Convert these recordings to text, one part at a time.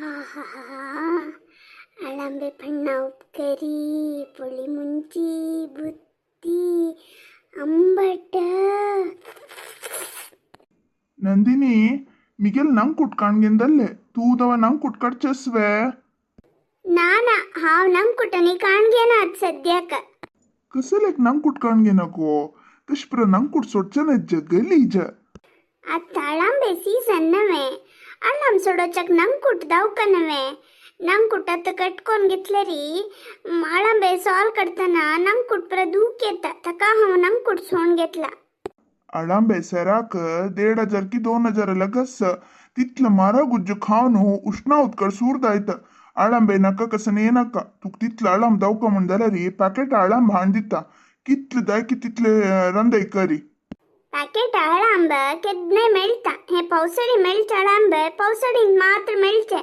आहाहा. अळांबे फण्णा उपकरी पोळी मुंची बुत्ती अंबट. ನಂದಿನಿ ಮಿಗೆಲ್ ನಂಗೆ ಕುಟ್ಕಾಣ್ಗೆಂದಲ್ಲೇ ತೂದವ ನಂಗೆ ಕುಟ್ಕಡ್ಚಸ್ವೆ ನಾನ ಹಾವ್ ನಂಗೆ ಕುಟನಿ ಕಾಣ್ಗೇನ ಅದು ಸದ್ಯಕ್ಕ ಕಸಲೆಕ್ ನಂಗೆ ಕುಟ್ಕಾಣ್ಗೆನಕೋ ಕಶ್ಪ್ರ ನಂಗೆ ಕುಟ್ಸೊಡ್ಚನ ಗಲೀಜ ಅದು ಅಳಂಬೆ ಸೀಸನ್ನವೆ ಅಳ್ಳಂ ಸೊಡೋಚಕ್ ನಂಗೆ ಕುಟ್ದವ್ಕನವೆ ನಂಗೆ ಕುಟ್ಟತ್ತ ಕಟ್ಕೊಂಡ್ಗಿತ್ಲರಿ ಅಳಂಬೆ ಸಾಲ್ ಕಡ್ತಾನ ನಂಗೆ ಕುಟ್ಪ್ರ ದೂಕೆತ್ತ ತಕ ಹವ ನಂಗೆ ಕುಟ್ಸೋಣ್ಗೆತ್ಲ अळांबे सराक 1,500 की 2,000 लगस तिथलं मारा गुज्ज खावनु उष्णा उत्कड सूरदायत अळांबे नका कसं नका तुक तिथलं अळांब दवका म्हणदाला री पॅकेट अळांब हांडिता कितलं दाय की तिथले रंदै करी ಪ್ಯಾಕೆಟ್ ಅಳಂಬ ಕೆದ್ನೆ ಮೆಳ್ತ ಹೇ ಪೌಸಡಿ ಮೆಳ್ತ ಅಳಂಬ ಪೌಸಡಿ ಮಾತ್ರ ಮೆಳ್ತೆ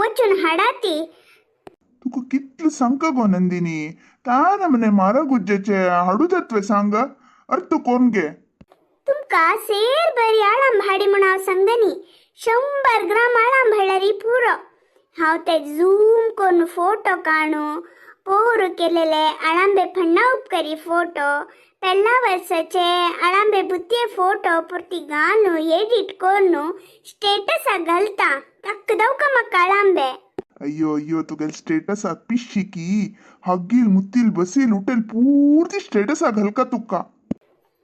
ಒಚ್ಚುನ್ ಹಡಾತಿ तुक कितलं सांग गो नंदिनी तार मने मारा गुज्जेचे हडूदत्वे सांग अर्थ कोणगे तुमका सेर बरी अळंब हाडी म्हणाव संगनी 100 ग्राम अळंब हळरी पुरो हाव ते झूम करून फोटो काढू पोहर केलेले अळंबे फण्णा उपकरी फोटो पहिला वर्षाचे अळंबे बुत्ते फोटो पुरती गाणू एडिट करून स्टेटस घालता तक दवका मक अळंबे अय्यो अय्यो तुगेल स्टेटस पिशी की हग्गील मुत्तील बसील उठेल पूर्ती स्टेटस घालका तुका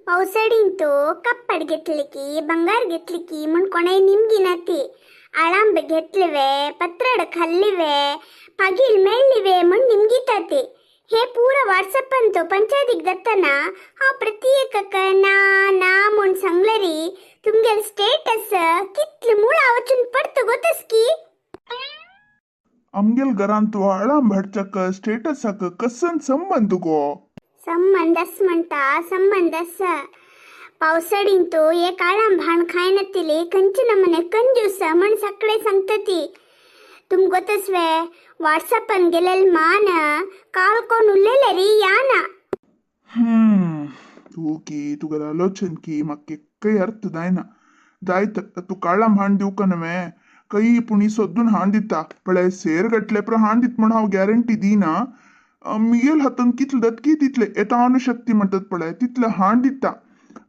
पौसडींतू कप्पड घेतली की बंगार घेतली की म्हण कोणाय निमगिनती अळंब घेतलिवे पत्रड खल्लिवे पगील मेळ्ळिवे म्हण निमगितती हे पूरा वाट्सअप अंतू पंचायतीक दत्तना हा प्रत्येक ना ना म्हण सांगलरी तुमगेल स्टेटस कितले मूळ आवचून पडत गोतस की आमगेल घरांत अळांब हाडच्याक स्टेटसाक कसन संबंध गो संबंधस म्हणता संबंधस पावसाळींतू एक अळंब हाण खायनतिली कंची नमने कंजूस म्हण सगळे सांगतती तुम गोतस्वे व्हाट्सअपन गेलेल मान काल कोण उरलेले री यान तू की तुगेल आलोचन की मक्के काही अर्थ दायना जायत तू अळांब हाण दिवका नवे कई पुणी सोदून हाण दिता पळय सेर गटले प्र हाण दित म्हण हांव गॅरंटी दिना मिगेल हातून कितले दत्की तितले येता अनुशक्ती म्हणतात पळय तितले हाण दिता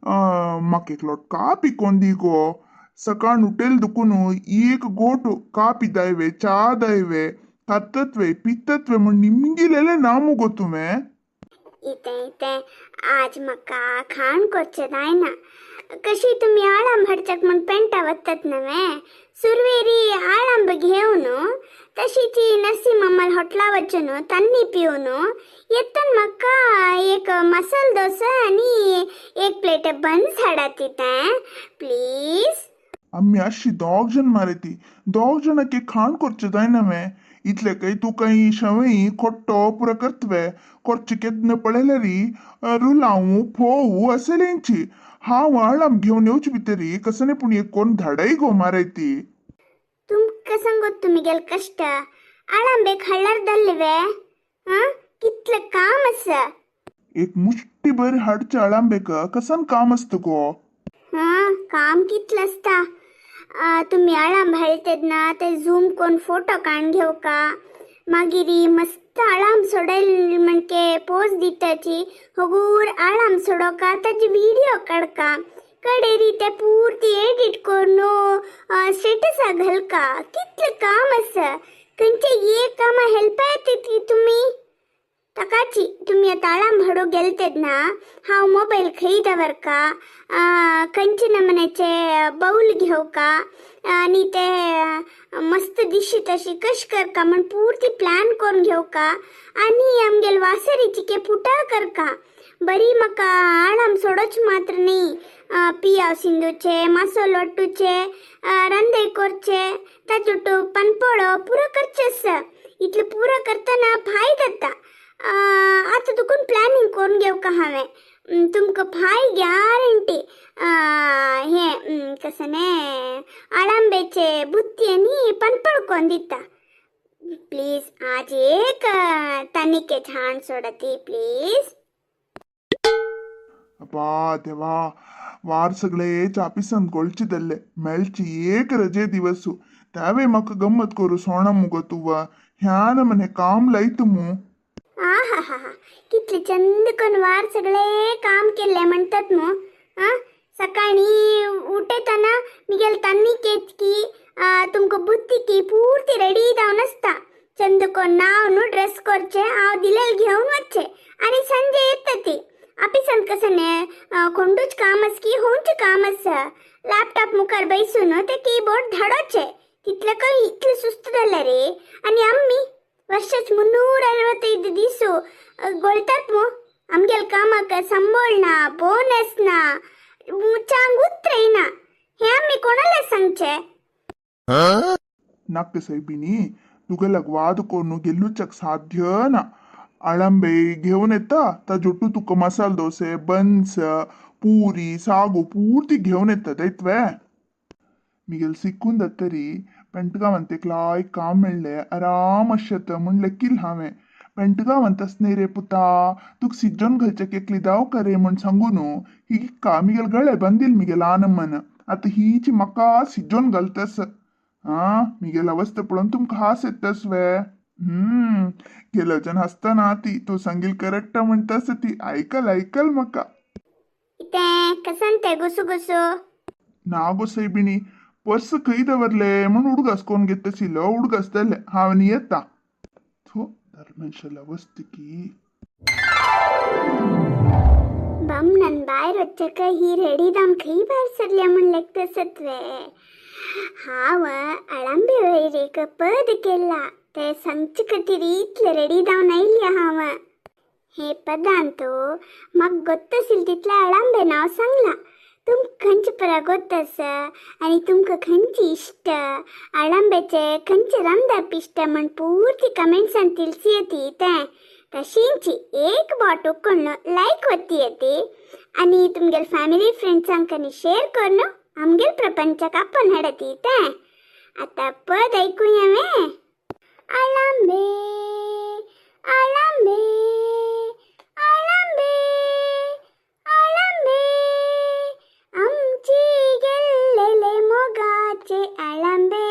म्हाका एक लोट का पिकोन दी गो सकाळ उठेल दुखून एक गोट का पितायवे चा दायवे खातत्वे पितत्वे म्हण निमगिलेले नामू गो तुमे इते इते आज मका खाण कोरचे दायना कशी तुम्ही अळंब हाडचक म्हण पेंटा वत्तात नवे सुरवेरी अळंब घेऊन तशी ती नरसिंहमल होटला वचून तन्नी पिऊन येतन मका एक मसाल डोसा आणि एक प्लेट बन्स हाडाती प्लीज आम्ही अशी 2 जण मारेती 2 ಜನಕ್ಕೆ खाण ಕೊರ್ಚೆ दायनवे इतले काही तू काही शवई खोट्टो पुरा करतवे ಕೊರ್ಚೆ केदन पळेलरी रुलावू फोवू असेलेंची हांव अळंब घेऊन येवची भितरी कसने पुण एक कोण धाडाई गो मारायती तुमका सांगत तुम्ही गेल कष्ट अळंबे खळ्ळरदल्लिवे कितले काम अस एक मुष्टी भर हाडचे अळंबेक कसन काम असतं गो काम कितलं असता तुम्ही अळंब हाळतेत ना ते झूम कोण फोटो काढ घेऊ का मागिरी मस्त अळंब सोडायला म्हणके पोज दिताची होगूर अळंब सोडो का त्याची व्हिडिओ काढका कडेरी ते पूर्ती एडिट करून स्टेटस घालका कितलं काम अस कंचे ये काम हेल्प येते तुम्ही तकाची तुम्ही आता अळंब हाडू गेलतेत ना हांव मोबाईल खरीदावर का कंची नमनेचे बाऊल घेऊ का आणि ते मस्त दिशी तशी कश कर का म्हण पूर्ती प्लॅन करून घेऊ का आणि आमगेल वासरीची के फुटा कर का बरी मका अळंब सोडोच मात्र नाही पियाव सिंधूचे मासोल वाटूचे रंदै कोरचे ताचुटू पनपोळो पुरो करचेस इतले पुरा करताना फाय जाता आता तुकून प्लॅनिंग करून घेऊ का हांवें तुमकां फाय गॅरंटी हे कसने अळंबेचे बुत्ती आनी पनपळ कोण दिता प्लीज आज एक तनिके छान सोडती प्लीज अप्पा देवा वार सगळे चापिसन गोळचिदल्ले मेळची एक रजे दिवसू त्यावे म्हाका गंमत करू सोणा मुगो तुवा ह्या न म्हणे काम लायत मू हा हा हा हा कितले चंद करून वार सगळे काम केले म्हणतात मग सकाळी उठेताना मिगेल तन्नी केचकी तुमको बुत्ती की पूर्ती रेडी जावन आसता चंद कोण नाव न्हू ड्रेस करचे हांव दिलेल घेवन वच्चे आनी संजे येता ती ऑफिसान कसं ने कोंडूच काम आस की होंच काम आसा लॅपटॉप मुखार बैसून ते कीबोर्ड धाडोचे तितले काही इतले सुस्त जाले रे आनी आम्ही वर्षाच 365 दिसू गोळतात मो आमगेल कामाक संबोळना बोनस ना चांग उतरयना हे आम्ही कोणाला सांगचे नाक साहेबिनी तुगेलाक वाद करून गेल्लूचक साध्य ना अळंबे घेऊन येता ताजोटू तुका मसाला दोसे बन्स पूरी सागू पूर्ती घेऊन येता दैत्वे मिगेल सिकून दत्तरी पेंटगावंतेक लायक काम मेळ्ळें आराम आशेत म्हण लेकील हांवें पेंटगावंत आसने रे पुता तुक सिज्जोन घालचेक एकली दाव करे म्हण सांगू न्हू ही का मिगेल गळे बंदील मिगेल आनमन आतां हीची म्हाका सिज्जोन घालतस मिगेल अवस्था पळोवन तुमकां हास येतस वे गेलोच्यान हसतना ती तू सांगील करेक्ट म्हणटास ती आयकल म्हाका ते कसन ते गुसू गुसू ना गो सायबिणी पर्स खंय दवरले म्हण उडगास कोण घेतसिलो उडगासतले हांव न्ही येता थो धर्मेशाला वस्तकी बम नन बाहेर वच्चक ही रेडीदाम खंय भायर सरल्या म्हण लेगतसत वे हांव अळंबे वयरेक पद केला ते सांगचे खातीर इतले रेडी जावन आयल्या हांव हे पदांतो म्हाका गोत्तसिल तितले अळंबे नांव सांगला तुमकां खंयचे परा गोत्तस आनी तुमकां खंयची इश्ट अळंबेचे खंयचे रामदाप इश्ट म्हण पूर्ती कमेंट्सान तिलसी येती तें तशींची एक बॉट उकळून लायक वती येती आनी तुमगेल फॅमिली फ्रेंड्सांक आनी शेअर करून आमगेल प्रपंचाक आपण हाडती तें आतां पद ऐकुया वे अळंबे अळंबे अळंबे अळंबे आमची गेल्लेले मोगाचे अळंबे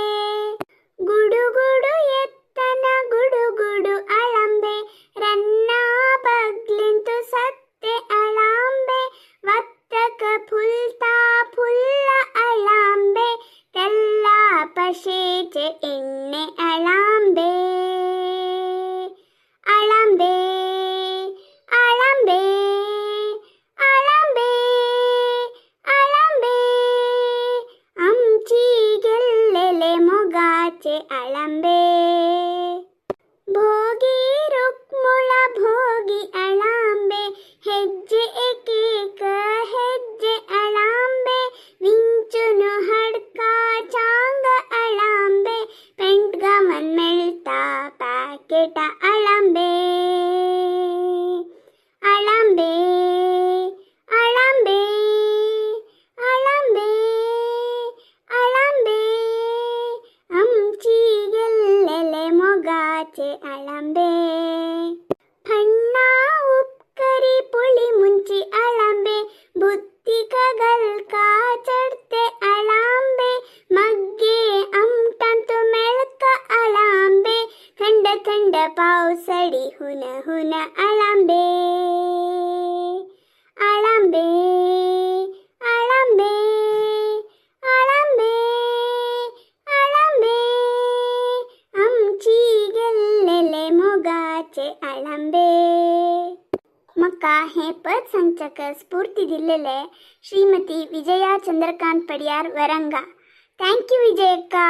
गुडू गुडू येताना गुडू गुडू अळंबे रन्ना बगलीन तू सत्ते अळंबे वत्तक फुलता फुल्ल अळंबे तेल्ला पशेचे एಣ್ಣೆ अळंबे अळंबे अळंबे अळंबे अळंबे आमची गेल्लेले मोगाचे अळंबे भोगी रुक्मुळ भोगी अळंबे ಹೆಜ್ಜೆ ಏಕೇಕ ಹೆಜ್ಜೆ ಅಳಂಬೆ ವಿಂಚುನು ಹಡ್ಕ ಚಾಂಗ ಅಳಂಬೆ ಪೆಂಟ್ಗಮನ್ ಮೆಳ್ತಾ ಪ್ಯಾಕೆಟ ಅಳಂಬೆ ಅಳಂಬೆ ಅಳಂಬೆ ಅಳಂಬೆ ಅಳಂಬೆ आमची गेल्लेले मोगाचे अळंबे फण्णा उपकरी पुळी मुंची अळंबे बुत्तिक गलका चढते अळंबे मग्गे आमटांतू मेळक अळंबे थंड थंड पावसडी हुन हुन अळंबे अळंबे अळंबे अळंबे अळंबे आमची गेल्लेले मोगाचे अळंबे म्हाका हे पद सांगच्याक स्फूर्ती दिल्लेले श्रीमती विजया चंद्रकांत पडियार वरंगा थँक्यू विजयक्का.